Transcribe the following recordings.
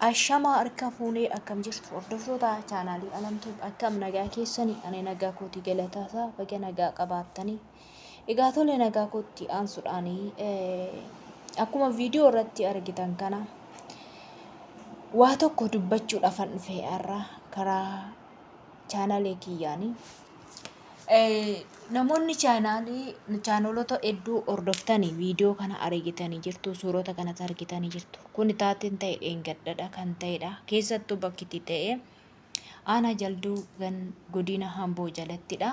Ashamaa harka fuunee akkam jirtu hordoftoota chaanaalii Alamtuu akkam nagaa keessanii ani nagaa kootii galataasaa baga nagaa qabaattanii egaa tole nagaa kootii aansuudhaanii akkuma viidiyoo irratti argitan kana waa tokko dubbachuudhaaf dhufee har'a karaa chaanaalee kiyyaanii namoonni chaanaloota hedduu hordoftanii viidiyoo kana argitanii jirtu suurota kanas argitanii jirtu kun taateen ta'e dheengadhaadha kan ta'edha keessattuu bakki itti ta'e aanaa jalduu godina Amboo jalattidha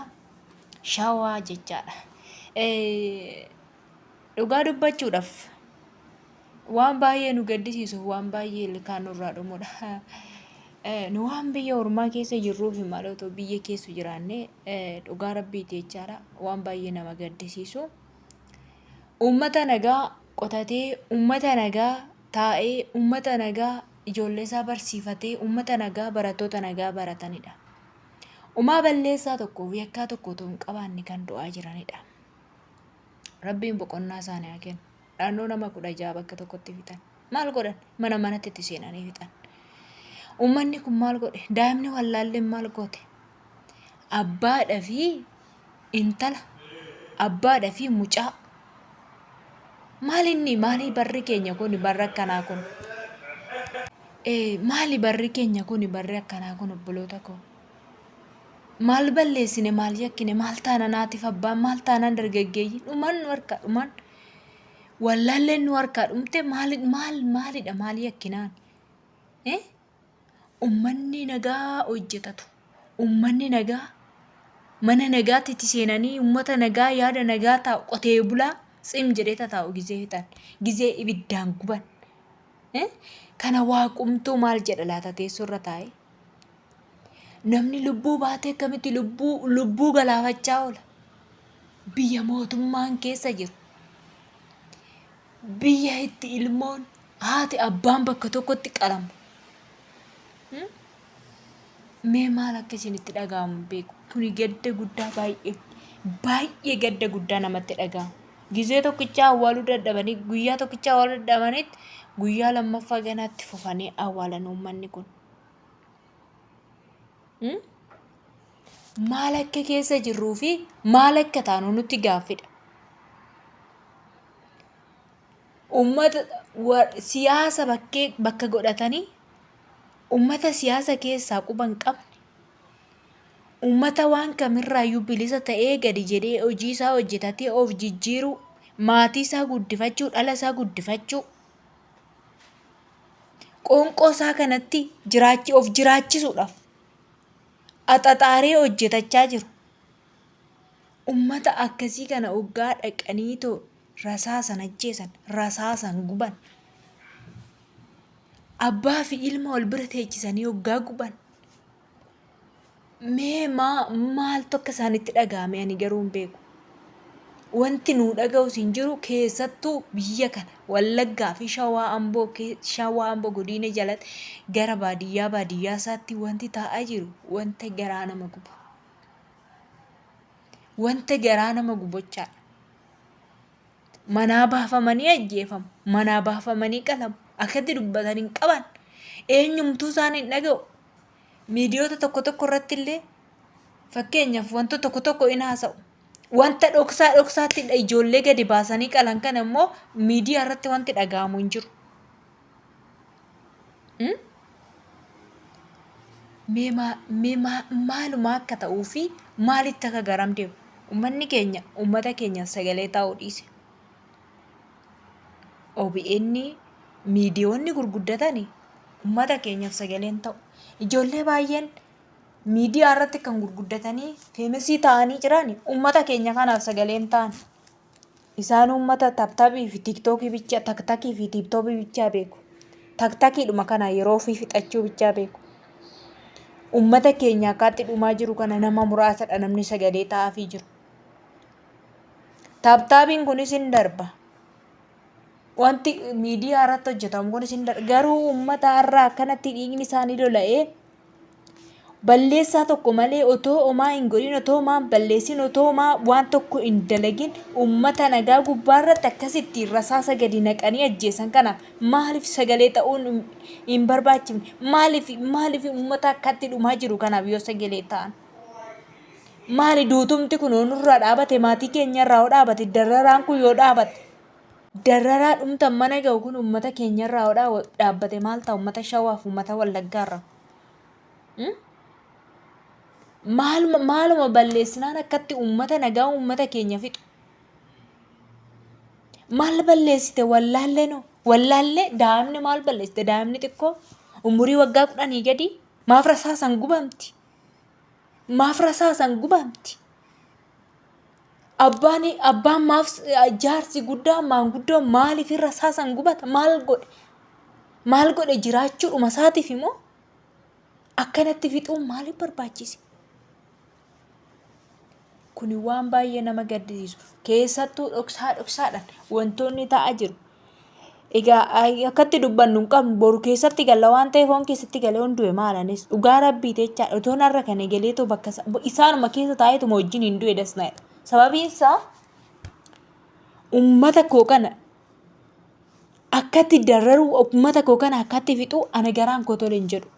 Shawaa jechaadha. Dhugaa dubbachuudhaaf waan baay'ee nu gaddisiisu waan baay'ee ilkaan nurraa dhumudha. Nu waan biyya ormaa keessa jirruuf maloota biyya keessa jiraanne dhugaa rabbiiti jechaadha waan baay'ee nama gaddisiisu. Uummata nagaa qotatee, uummata nagaa taa'ee, uummata nagaa ijoollee isaa barsiifatee, uummata nagaa barattoota nagaa baratanidha. Uumaa balleessaa tokkoof yakkaa tokko otoo hin qabaanne kan du'aa jiranidha. Rabbiin boqonnaa isaanii haa kennu. Naannoo nama 16 bakka tokkotti fixan. Maal godhan? Mana manatti itti seenanii fixan. Uummanni kun maal godhe? Daa'imni wallaalleen maal goote? Abbaadhaa fi intala, abbaadhaa fi mucaa. Maali barri keenya kun barri akkanaa kun? Maali barri keenya kun barri akkanaa kun obboloota koo? Maal balleessine, maal yakkine, maal taana naatiif abbaan, maal taanaan dargaggeeyyiin dhumaan nu harkaa dhumaan wallaalleen nu harkaa dhumte maalidha maal yakkinaan? Uummanni nagaa hojjetatu, uummanni nagaa mana nagaatti itti seenanii uummata nagaa yaada nagaa taa'u qotee bulaa sim jedhee taa'u gizee fixan, gizee ibiddaan guban. Kana waaqumtuu maal jedha laata teessoo irra taa'e? Namni lubbuu baatee akkamitti lubbuu galaafachaa oola? Biyya mootummaan keessa jiru, biyya itti ilmoon haati abbaan bakka tokkotti qalamu. Mee maal akka isinitti dhaga'amu beeku? Kuni gadda guddaa baay'ee gadda guddaa namatti dhaga'amu. Gizee tokkicha awwaaluu dadhabanii guyyaa tokkicha awwaaluu dadhabanitti guyyaa lammaffaa ganaatti fufanii awwaalan uummanni kun. Maal akka keessa jirruu fi maal akka taanu nutti gaaffidha. Uummata siyaasa bakka godhatanii uummata siyaasa keessaa quban qabne, uummata waan kamirraayyuu bilisa ta'ee gadi jedhee hojii isaa hojjetatee of jijjiiruu, maatii isaa guddifachuu, dhala isaa guddifachuu, qoonqoo isaa kanatti of jiraachisuudhaaf axaxaaree hojjetachaa jiru. Uummata akkasii kana hoggaa dhaqanii rasaasan ajjeesan, rasaasan guban. Abbaa fi ilma wal bira teechisanii hoggaa guban. Mee maaltu akka isaanitti dhaga'ame ani garuu hin beeku. Wanti nu dhaga'us hin jiru keessattuu biyya kana Wallaggaa fi Shawaa Amboo godina jalatti gara baadiyyaa isaatti wanti taa'aa jiru wanta garaa nama gubu. Wanta garaa nama gubochaadha. Manaa baafamanii ajjeefamu, manaa baafamanii qalamu. Akkatti dubbatan hin qaban eenyumtuu isaan hin dhaga'u. Miidiyoota tokko irratti illee fakkeenyaaf wantoota tokko hin haasa'u. Wanta dhoksaatti ijoollee gadi baasanii qalan kana immoo miidiyaa irratti wanti dhaga'amu hin jiru. Mee maaluma akka ta'uu fi maalitti akka garam deemu? Uummanni keenya uummata keenya sagalee taa'uu dhiise. OBN miidiyoonni gurguddatanii uummata keenyaaf sagaleen ta'u. Ijoollee baay'een miidiyaa irratti kan gurguddatanii feemasii ta'anii jiran uummata keenya kanaaf sagaleen ta'an. Isaan uummata taktakii fi tiiktookii bichaa beeku. Taktakiidhuma kana yeroo ofii fixachuu bichaa beeku. Uummata keenya akkaatti dhumaa jiru kana nama muraasadha namni sagalee ta'aafii jiru. Taaptaabiin kunis hin darba. Wanti miidiyaa irratti hojjetamu kunis hin darba. Garuu uummata har'aa akkanatti dhiigni isaanii lola'ee balleessaa tokko malee otoo homaa hin godhin otoo homaa hin balleessin otoo homaa waan tokko hin dalagin ummata nagaa gubbaarratti akkasitti rasaasa gadi naqanii ajjeesan kanaaf maaliif sagalee ta'uun hin barbaachifne maaliif ummata akkatti dhumaa jiru kanaaf yoo sagalee ta'an maali duutumti kun nurraa dhaabate maatii keenyarraa yoo dhaabate dararaan kun yoo dhaabate dararaa dhumtan mana ga'u kun ummata keenyarraa yoo dhaabbate maal ta'a ummata shawaaf ummata wallaggaarra maaluma balleessinaan akkatti ummata nagaa ummata keenya fixu maal balleessite wallaallee no wallaallee daa'imni maal balleessite daa'imni xiqqoo umurii waggaa 10 gadi maaf rasaasan gubamti abbaan maaf jaarsi guddaa maanguddoo maaliif rasaasan gubata maal godhe jiraachuudhuma isaatiif immoo akkanatti fixuun maaliif barbaachise kuni waan baay'ee nama gaddisiisu keessattuu dhoksaadhaan wantoonni ta'aa jiru egaa akkatti dubbannu hin qabnu boru keessatti galla waan ta'eef hoon keessatti galee hondu'e maalanis dhugaa rabbii jecha otoon har'a kan egaleetoo bakka isaanuma keessa taa'eetuma wajjin hin du'e dasnaadha sababiin isaa ummata koo kana akkatti dararuu ummata koo kana akkatti fixuu ana garaan koo tole hin jedhu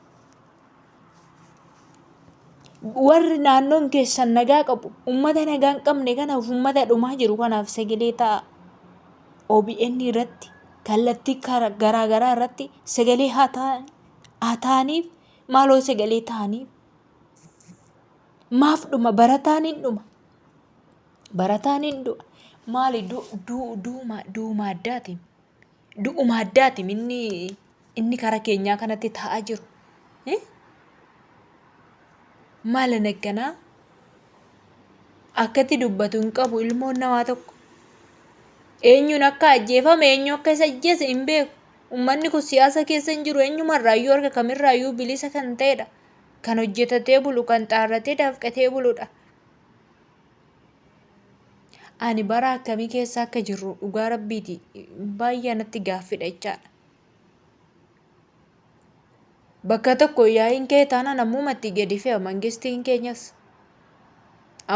warri naannoon keessan nagaa qabu ummata nagaa hin qabne kanaaf ummata dhumaa jiru kanaaf sagalee ta'a OBN irratti kallattii garaagaraa irratti sagalee haa ta'aniif maaloo sagalee ta'aniif maaf dhuma barataan hin du'a maali du'uma addaatiin inni karaa keenyaa kanatti ta'aa jiru maala nagganaa akkatti dubbatu hin qabu ilmoon namaa tokko eenyuun akka ajjeefame eenyu akka isa ajjeese hin beeku ummanni kun siyaasa keessa hin jiru eenyumarraayyuu harka kamirraayyuu bilisa kan ta'edha kan hojjetatee bulu kan xaarratee dafqatee buludha ani bara akkamii keessa akka jirru dhugaa rabbiiti baay'ee natti gaaffidha jechaadha bakka tokko yaa'iin kee taanaan ammumatti gadi fe'a mangistiin keenyas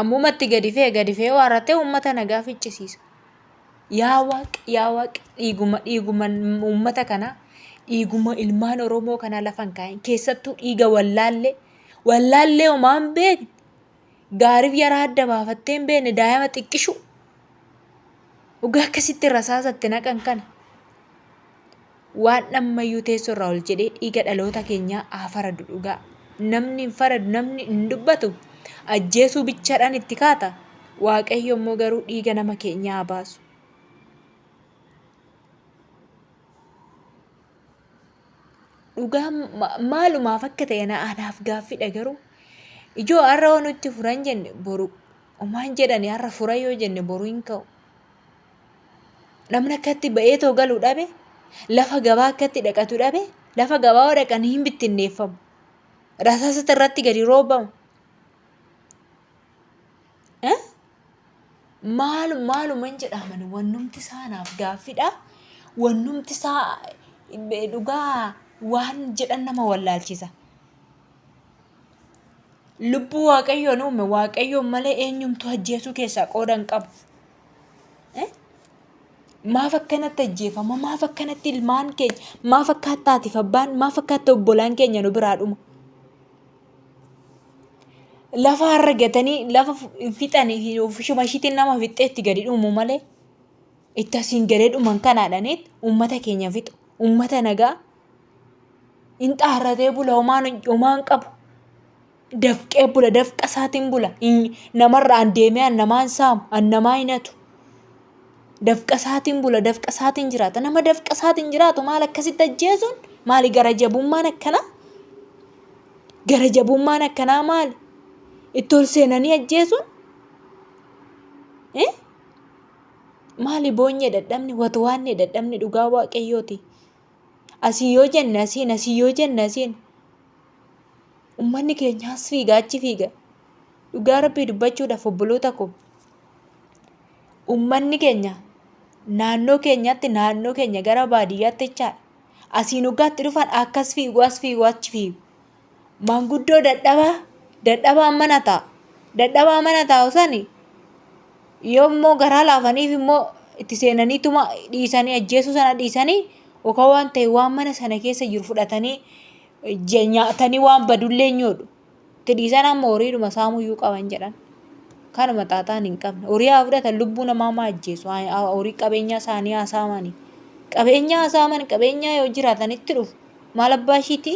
ammumatti gadi fe'e waarratee uummata nagaa ficcisiisa yaa waaq dhiiguma uummata kanaa dhiiguma ilmaan oromoo kanaa lafan kaa'in keessattuu dhiiga wallaallee homaan beekne gaariif yaraa adda baafattee hin beekne daa'ima xiqqishu dhugaa akkasitti rasaasatti naqan kana waan dhammayyuu teessoo irraa ol jedhee dhiiga dhaloota keenyaa haa faradu dhugaa namni hin faradu namni hin dubbatu ajjeesuu bichaadhaan itti kaata waaqayyo immoo garuu dhiiga nama keenyaa haa baasu. Dhugaa maalumaaf akka ta'e anaaf gaaffidha garuu ijoo har'a waan nutti furan jenne boru homaan jedhani har'a fura yoo jenne boru hin ka'u namni akkatti ba'ee too galuu dhabe lafa gabaa akkatti dhaqatu dhabe lafa gabaa dhaqanii hin bittinneeffamu rasaasota irratti gadi roobamu maaluman jedhaman wannumti isaanaaf gaaffidha wannumti isaa dhugaa waan jedhan nama wallaalchisa lubbuu waaqayyoon uume waaqayyoon malee eenyumtu ajjeesuu keessaa qoodan qabu maaf akkanatti ajjeefama maaf akkanatti ilmaan keenya maaf akkaataatiif abbaan maaf akkaatti obbolaan keenya nu biraa dhuma lafa argatanii lafa fixanii shumashiitiin nama fixxeetti gadi dhumu malee itti asiin gadee dhuman kanaadhaniit uummata keenya fixu uummata nagaa in xaarratee bula homaan qabu dafqee bula dafqa isaatiin bula namarraan deemee annamaan saamu annamaa hinatu dafqa isaatiin bula dafqa isaatiin jiraata nama dafqa isaatiin jiraatu maal akkasitti ajjeesuun maali gara jabummaan akkanaa maali itti ol seenanii ajjeesuun maali boonyee dadhabni watwaanne dadhabni dhugaa waaqayyooti asii yoo jenne asiin asii yoo jenne asiin ummanni keenyaas fiiga achi fiiga dhugaa rabbii dubbachuudhaaf obboloota koo ummanni keenya naannoo keenya gara baadiyyaatti jechaadha asiin dhugaatti dhufan akkas fiigu as fiigu achi fiigu Maanguddoo dadhabaa mana ta'a. Dadhabaa mana taa'u sani yoommoo garaa laafaniif immoo itti seenaniituma dhiisanii ajjeesuu sana dhiisanii yookaan waan ta'e waan mana sana keessa jiru fudhatanii nyaatanii waan badullee nyoodhu. Itti dhiisan amma horiidhuma saamuyyuu qaban jedhan. Kanuma xaaxaan hin qabne. Horii haa fudhatan lubbuu namaa maa ajjeesu? Horii qabeenya isaanii haa saamani. Qabeenya haa saamani. Qabeenya yoo jiraatanitti dhufu. Maal abbaa ishiiti?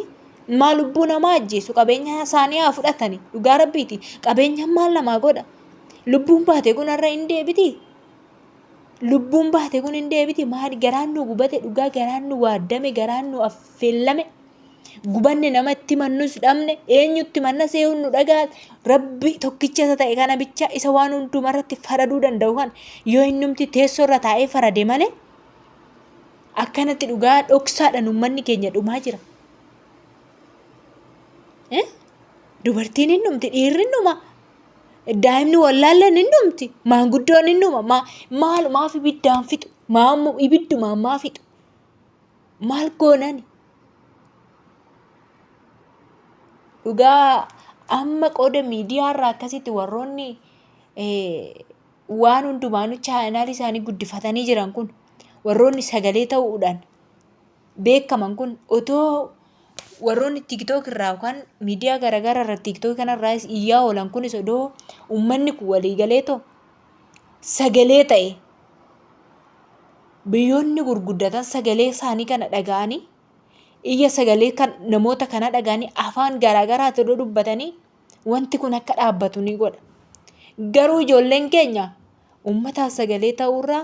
Maal lubbuu namaa ajjeesu? Qabeenya isaanii haa fudhatani. Dhugaa rabbiiti. Qabeenyaan maal namaa godha? Lubbuun baate kun har'a hin deebiti. Lubbuun baate kun hin deebiti. Maali garaan nu gubate dhugaa garaan nu waaddame garaan nu affeellame. Gubanne namatti mannus dhabne eenyutti manna see'uun nu dhagaa rabbi tokkicha isa ta'e kana bicha isa waan hundumarratti faraduu danda'u kan yoo innumti teessoo irra taa'ee farade malee akkanatti dhugaa dhoksaadhaan uummanni keenya dhumaa jira. Dubartiin hin dhumti, dhiirri hin dhuma, daa'imni wallaalleen hin dhumti, maanguddoon hin dhuma. Maalumaaf ibiddaan fixu? Ibiddumaan maa fixu? Maal goonani? Dhugaa amma qooda miidiyaarraa akkasitti warroonni waan hundumaanuu chaanaalii isaanii guddifatanii jiran kun warroonni sagalee ta'uudhaan beekaman kun otoo warroonni tiktook irraa yookaan miidiyaa garaagaraa irra tiktook kanarraa iyyaa oolan kunis odoo uummanni kun waliigalee ta'u sagalee ta'e biyyoonni gurguddatan sagalee isaanii kana dhaga'anii iyya sagalee kan namoota kana dhaga'anii afaan garaagaraa ta'uu dubbatanii wanti kun akka dhaabbatu ni godha. Garuu ijoolleen keenya uummataaf sagalee ta'uurraa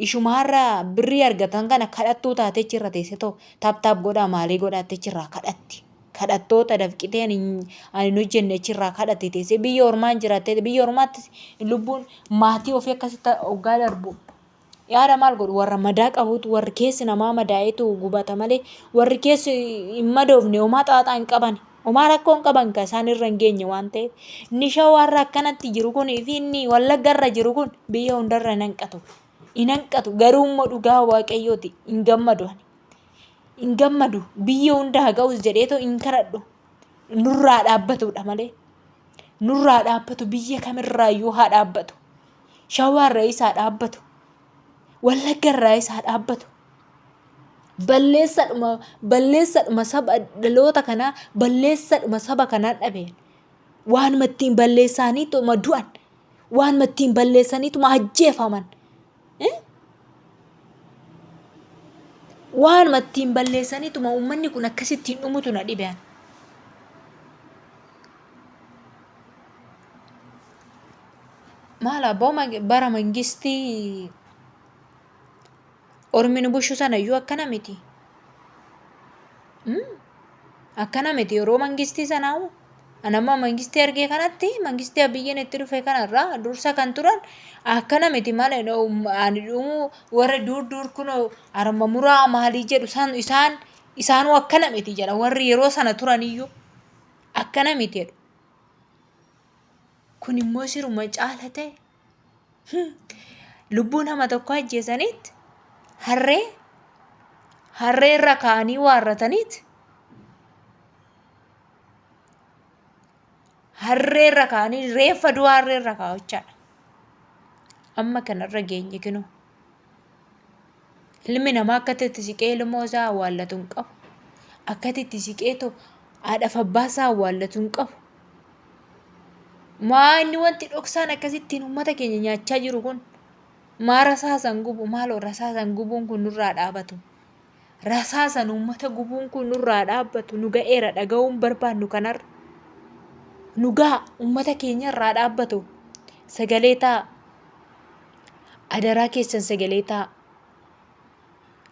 ishumaarraa birrii argatan kana kadhattuu taatee jirra teesse ta'u taaptaap godhaa maalii godhaattee jirraa kadhatti. Kadhattoota dafqitee ani hojjenne jirraa kadhatte teesse biyya ormaan jiraattee biyya ormaatti lubbuun maatii ofii akkasitti hoggaa darbu. Yaada maal godhu warra madaa qabutu warri keessi namaa madaa'eetu gubata malee warri keessi hin madoofne homaa xaaxaa hin qaban homaa rakkoo hin qaban kan isaan irra hin geenye waan ta'eef inni shawaarra akkanatti jiru kun fi inni wallaggarra jiru kun biyya hundarra hin hanqatu garuu immoo dhugaa waaqayyooti hin gammadu biyya hunda haga'us jedheetoo hin kadhadhu nurraa dhaabbatudha malee nurraa dhaabbatu biyya kamirraayyuu haa dhaabbatu shawaarra isaa dhaabbatu. Wallaggarraa isaa dhaabbatu. Balleessadhuma saba dhaloota kanaa balleessadhuma saba kanaa dhabeen waan mattiin balleessaniituma du'an waan mattiin balleessaniituma ajjeefaman waan mattiin balleessaniituma uummanni kun akkasittiin dhumutu na dhibeen. Maal abbaa bara mangistii Ormi nu bushu sanayyuu akkana miti. Akkana miti yeroo mangistii sanaa anamma mangistii argee kanatti mangistii abiyyiin itti dhufe kanarraa dursa kan turan akkana miti malee warra dur kunoo harma muraa maalii jedhu isaanuu akkana miti jedha warri yeroo sana turaniyyuu akkana miti jedhu. Kun immoo siruma caala ta'e lubbuu nama tokko ajjeesaniitti. Harree irra kaanii waarrataniiti. Harree irra kaanii reeffa du'aa harree irra kaa'achaadha. Amma kanarra geenye kinoo. Ilmi namaa akkatti itti siqee ilmoo isaa awwaallatu hin qabu. Akkatti itti siqeetoo haadhaaf abbaa isaa awwaallatu hin qabu. Maa inni wanti dhoksaan akkasittiin uummata keenya nyaachaa jiru kun? Maa rasaasan gubu maaloo rasaasan gubuun kun nurraa dhaabatu. Rasaasan uummata gubuun kun nurraa dhaabbatu nu ga'eera dhaga'uun barbaannu kanarra. Nu ga'a uummata keenya irraa dhaabbatu. Sagalee ta'a. Adaraa keessan sagalee ta'a.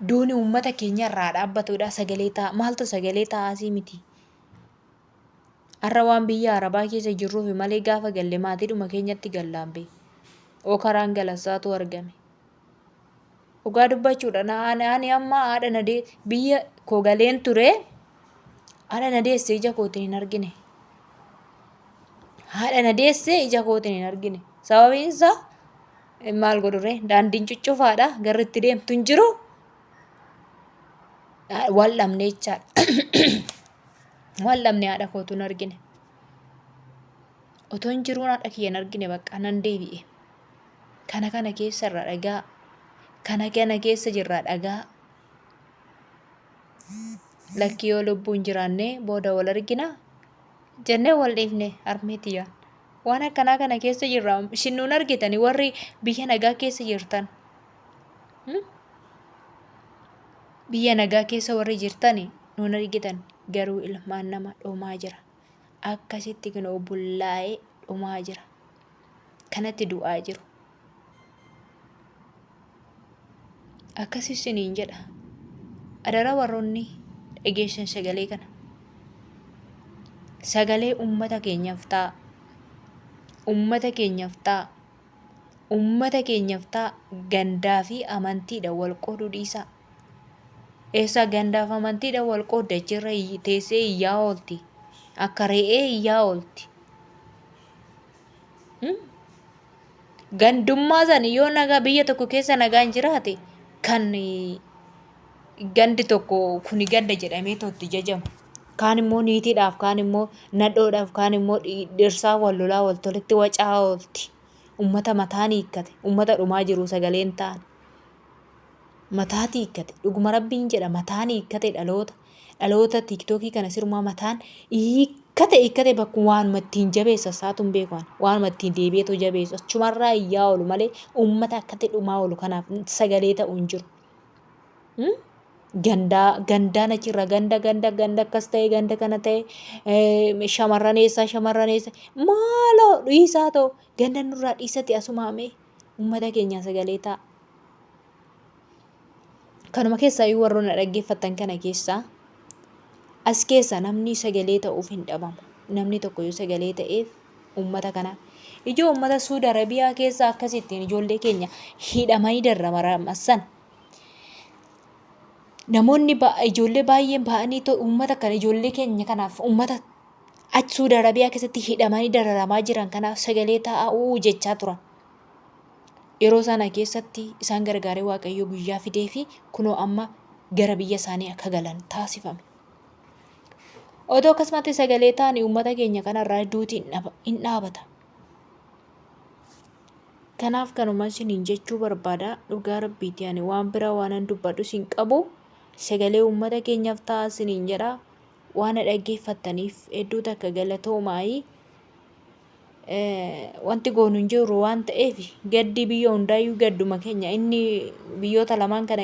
Duuni uummata keenya irraa dhaabbatudha sagalee ta'a. Maaltu sagalee ta'aasii miti. Har'a waan biyya Arabaa keessa jirruufi malee gaafa galle maatiidhuma keenyatti gallaan bee. Karaan galasaatu argame. Dhugaa dubbachuudha ani amma haadha na biyya koo galeen ture haadha na deessee ija kootiin hin argine. Haadha na deessee ija kootiin hin argine. Sababiin isaa maal godhuree daandiin cuccufaadha garri itti deemtu hin jiru. Wal dhabne jechaadha. Waan dhabne haadha kootu hin argine. Otoon jiruun haadha kiyya hin argine bakka nan deebi'e. Kana keessa irraa dhagaa. Kana keessa jirraa dhagaa. Lakki yoo lubbuun jiraannee booda wal argina. Jennee wal dhiifne harmeetiyyaa. Waan akkanaa kana keessa jirra. Isin nuun argitani warri biyya nagaa keessa jirtan. Biyya nagaa keessa warri jirtani nuun argitan garuu ilmaan nama dhumaa jira. Akkasitti kunoo bullaa'ee dhumaa jira. Kanatti du'aa jiru. Akkas isiniin jedha. Adara warroonni dhageessan sagalee kana. Sagalee uummata keenyaaf ta'a. Uummata keenyaaf ta'a. Uummata keenyaaf ta'a. Gandaa fi amantiidhaan wal qooduu dhiisaa. Eessa gandaaf amantiidhaan wal qoodda jirra teessee iyyaa oolti. Akka re'ee iyyaa oolti. Gandummaa sana yoo nagaa biyya tokko keessa nagaan jiraate kan gandi tokko kuni ganda jedhamee itti jajamu. Kaan immoo niitiidhaaf, kaan immoo nadhoodhaaf, kaan immoo dhirsaa wal lolaa wal tolitti wacaa oolti. Uummata mataan hiikkate, uummata dhumaa jiru sagaleen ta'an. Mataati hiikkate, dhuguma rabbiin jedha mataan hiikkate dhaloota tiiktookii kana sirmaa mataan hiikkate bakka waanuma ittiin jabeessa isaatuun beekan waanuma ittiin deebi'eetu jabeessu achumarraa iyyaa oolu malee uummata akkatti dhumaa oolu kanaaf sagalee ta'u hin jiru. Gandaan achirra ganda akkas ta'e ganda kana ta'e shamarran eessa maaloo dhiisaa ta'u ganda nurraa dhiisatti asumaamee uummata keenya sagalee ta'a. Kanuma keessaa yoo warroonni dhaggeeffatan kana keessaa as keessa namni sagalee ta'uuf hin dhabamu. Namni tokko yoo sagalee ta'eef uummata kana ijoo uummata Suudi Arabiyaa keessa akkasittiin ijoollee keenya hidhamanii darramassan. Namoonni ijoollee baay'een ba'anii uummata kana ijoollee keenya kanaaf uummata achi Suudi Arabiyaa keessatti hidhamanii dararamaa jiran kanaaf sagalee ta'uu jechaa turan. Yeroo sana keessatti isaan gargaaree Waaqayyo guyyaa fidee fi kunoo amma gara biyya isaanii akka galan taasifame. Otoo akkasumatti sagalee ta'anii uummata keenya kanarraa duuti hin dhaabata. Kanaaf kanuma isiniin jechuu barbaada. Dhugaa rabbiitii ani waan biraa waan dubbadhu hin qabu. Sagalee uummata keenyaaf ta'a isiniin jedha. Waan dhaggeeffattaniif hedduu takka galatoomaa. Wanti goonu hin jiru waan ta'eef gaddi biyya hundaayyuu gadduma keenya inni biyyoota lamaan kana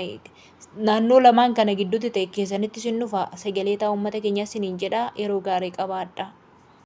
naannoo lamaan kana gidduutti ta'e keessanitti sin dhufa sagalee ta'a uummata keenyaa isiniin jedha yeroo gaarii qabaadha.